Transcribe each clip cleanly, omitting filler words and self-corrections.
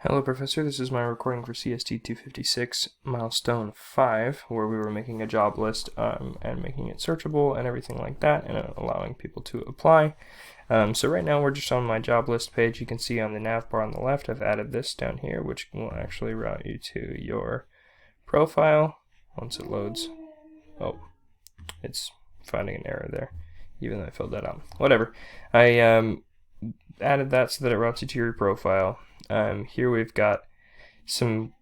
Hello Professor, this is my recording for CST 256 milestone 5, where we were making a job list and making it searchable and everything like that, and allowing people to apply. So right now we're just on my job list page. You can see on the nav bar on the left I've added this down here, which will actually route you to your profile once it loads. Oh, it's finding an error there, even though I filled that out. Whatever. I added that so that it routes you to your profile. Here we've got some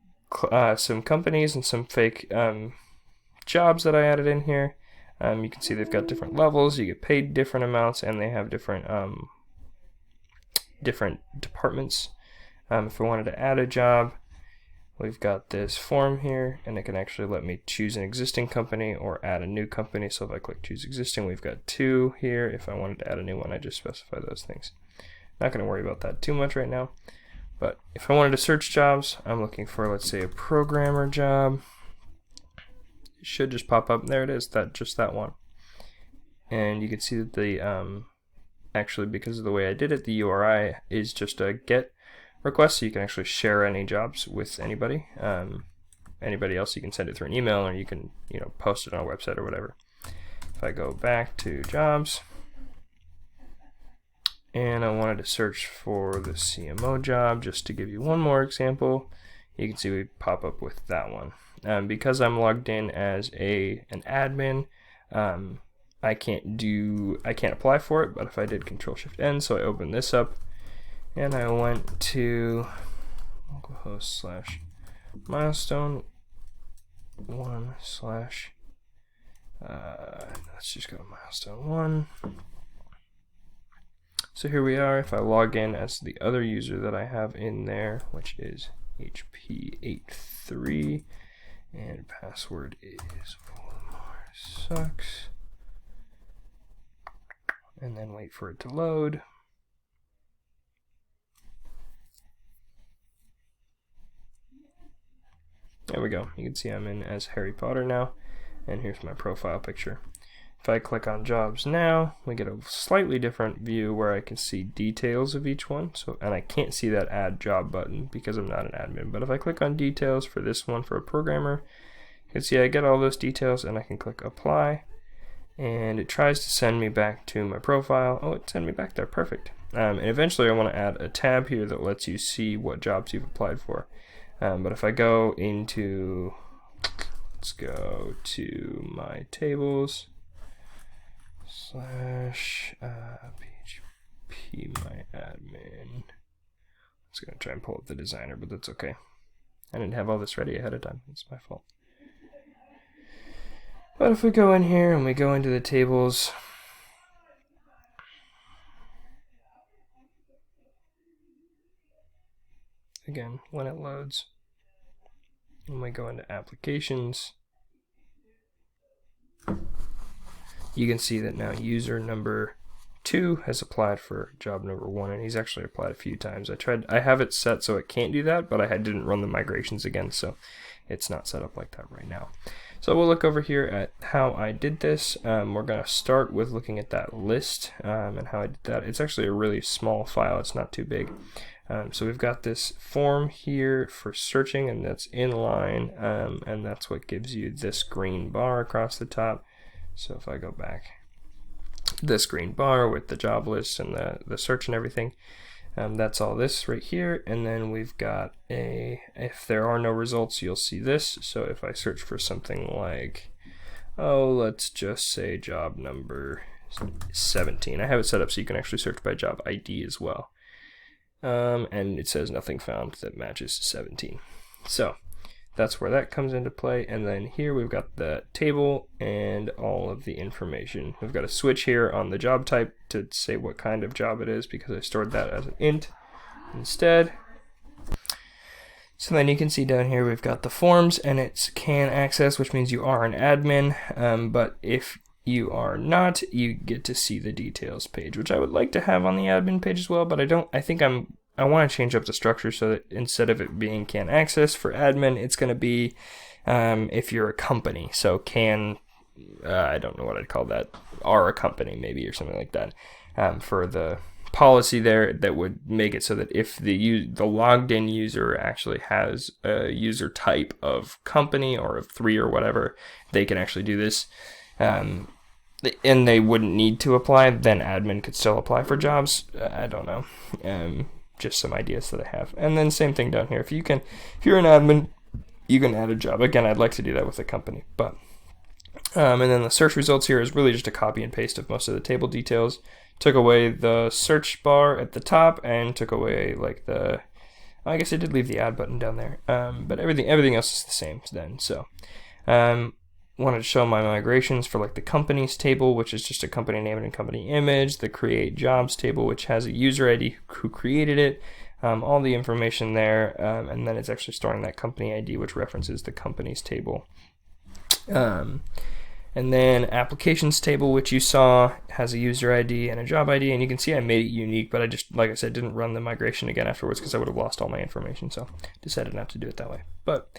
companies and some fake jobs that I added in here. You can see they've got different levels. You get paid different amounts, and they have different departments. If I wanted to add a job, we've got this form here, and it can actually let me choose an existing company or add a new company. So if I click choose existing, we've got 2 here. If I wanted to add a new one, I just specify those things. Not going to worry about that too much right now. But if I wanted to search jobs, I'm looking for, let's say, a programmer job. It should just pop up. There it is, just that one. And you can see that the actually, because of the way I did it, the URI is just a GET request, so you can actually share any jobs with anybody. Anybody else, you can send it through an email, or you can post it on a website or whatever. If I go back to jobs, and I wanted to search for the CMO job, just to give you one more example, you can see we pop up with that one. Because I'm logged in as an admin, I can't apply for it, but if I did Control-Shift-N, so I opened this up, and I went to localhost / milestone 1 / let's just go to milestone 1. So here we are. If I log in as the other user that I have in there, which is HP83, and password is Voldemort sucks, and then wait for it to load. There we go. You can see I'm in as Harry Potter now, and here's my profile picture. If I click on jobs now, we get a slightly different view where I can see details of each one. And I can't see that add job button because I'm not an admin. But if I click on details for this one for a programmer, you can see I get all those details, and I can click apply. And it tries to send me back to my profile. Oh, it sent me back there. Perfect. And eventually I want to add a tab here that lets you see what jobs you've applied for. But if I go into, let's go to my tables. / PHP my admin. I was going to try and pull up the designer, but that's okay. I didn't have all this ready ahead of time. It's my fault. But if we go in here and we go into the tables, again, when it loads, and we go into applications, you can see that now user number 2 has applied for job number 1, and he's actually applied a few times. I have it set so it can't do that, but I didn't run the migrations again, so it's not set up like that right now. So we'll look over here at how I did this. We're going to start with looking at that list and how I did that. It's actually a really small file. It's not too big. So we've got this form here for searching, and that's inline, and that's what gives you this green bar across the top. So if I go back, this green bar with the job list and the search and everything, that's all this right here. And then we've got if there are no results, you'll see this. So if I search for something like, let's just say job number 17, I have it set up so you can actually search by job ID as well. And it says nothing found that matches 17. So that's where that comes into play. And then here we've got the table and all of the information. We've got a switch here on the job type to say what kind of job it is, because I stored that as an int instead. So then you can see down here we've got the forms, and it's can access, which means you are an admin. But if you are not, you get to see the details page, which I would like to have on the admin page as well, but I don't. I want to change up the structure so that instead of it being can access for admin, it's going to be if you're a company. So I don't know what I'd call that, are a company maybe, or something like that, for the policy there that would make it so that if the logged in user actually has a user type of company or of 3 or whatever, they can actually do this. And they wouldn't need to apply, then admin could still apply for jobs. I don't know. Just some ideas that I have. And then same thing down here. If you're an admin, you can add a job. Again, I'd like to do that with a company, but and then the search results here is really just a copy and paste of most of the table details. Took away the search bar at the top and took away like I guess I did leave the add button down there. But everything else is the same then. So wanted to show my migrations for like the companies table, which is just a company name and a company image, the create jobs table, which has a user ID who created it, all the information there, and then it's actually storing that company ID, which references the companies table. And then applications table, which you saw has a user ID and a job ID, and you can see I made it unique, but I just, like I said, didn't run the migration again afterwards because I would have lost all my information, so decided not to do it that way. But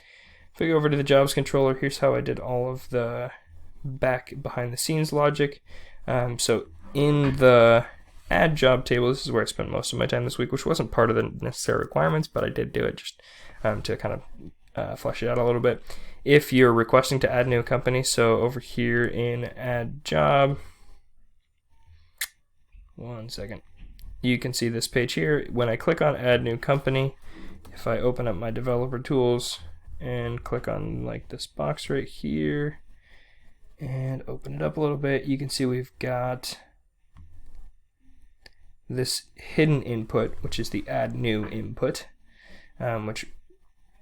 if we go over to the jobs controller, here's how I did all of the behind the scenes logic. So in the add job table, this is where I spent most of my time this week, which wasn't part of the necessary requirements, but I did do it just to kind of flesh it out a little bit. If you're requesting to add a new company, so over here in add job, one second, you can see this page here. When I click on add new company, if I open up my developer tools and click on like this box right here and open it up a little bit, you can see we've got this hidden input, which is the add new input,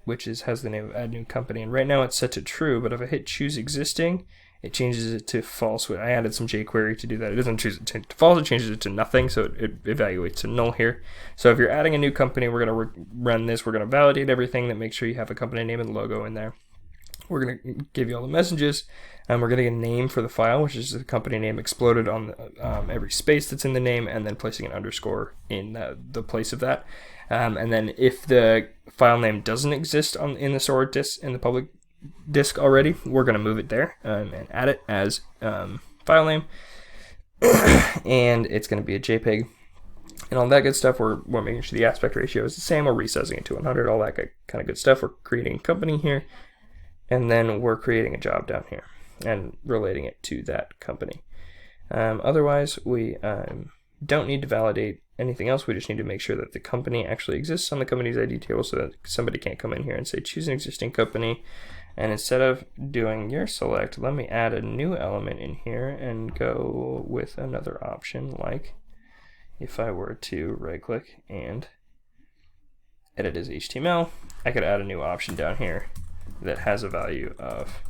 which has the name of add new company, and right now it's set to true, but if I hit choose existing, it changes it to false. I added some jQuery to do that. It doesn't choose it to false, it changes it to nothing, so it evaluates to null here. So if you're adding a new company, we're going to run this, we're going to validate everything, that make sure you have a company name and logo in there. We're going to give you all the messages, and we're getting a name for the file, which is the company name exploded on every space that's in the name, and then placing an underscore in the place of that. And then if the file name doesn't exist in the storage disk, in the public disk already, we're going to move it there and add it as file name. And it's going to be a JPEG and all that good stuff. We're making sure the aspect ratio is the same. We're resizing it to 100, all that kind of good stuff. We're creating a company here, and then we're creating a job down here and relating it to that company. Otherwise, we don't need to validate anything else. We just need to make sure that the company actually exists on the company's ID table so that somebody can't come in here and say choose an existing company, and instead of doing your select, let me add a new element in here and go with another option. Like if I were to right click and edit as HTML, I could add a new option down here that has a value of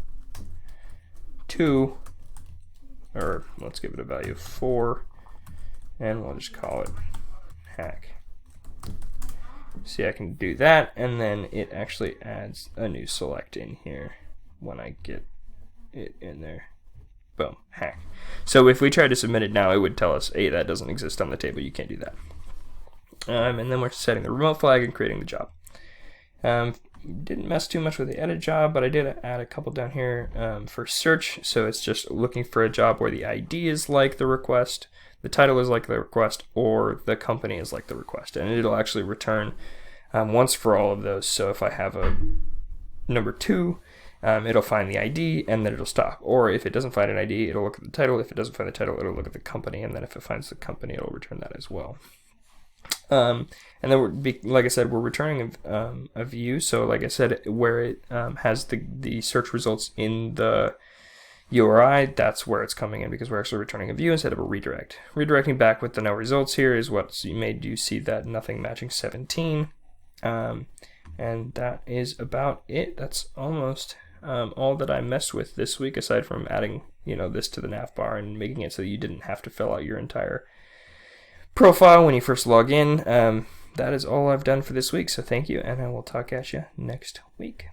2, or let's give it a value of 4, and we'll just call it hack. See, I can do that, and then it actually adds a new select in here when I get it in there. Boom, hack. So if we try to submit it now, it would tell us, hey, that doesn't exist on the table, you can't do that. And then we're setting the remote flag and creating the job. Didn't mess too much with the edit job, but I did add a couple down here for search. So it's just looking for a job where the ID is like the request, the title is like the request, or the company is like the request, and it'll actually return once for all of those. So if I have a number 2, it'll find the ID and then it'll stop. Or if it doesn't find an ID, it'll look at the title. If it doesn't find the title, it'll look at the company, and then if it finds the company, it'll return that as well. And then, like I said, we're returning a view. So like I said, where it has the search results in the URI, that's where it's coming in, because we're actually returning a view instead of a redirect. Redirecting back with the no results here is what made you see that nothing matching 17. And that is about it. That's almost all that I messed with this week, aside from adding this to the nav bar and making it so that you didn't have to fill out your entire profile when you first log in. That is all I've done for this week, so thank you, and I will talk at you next week.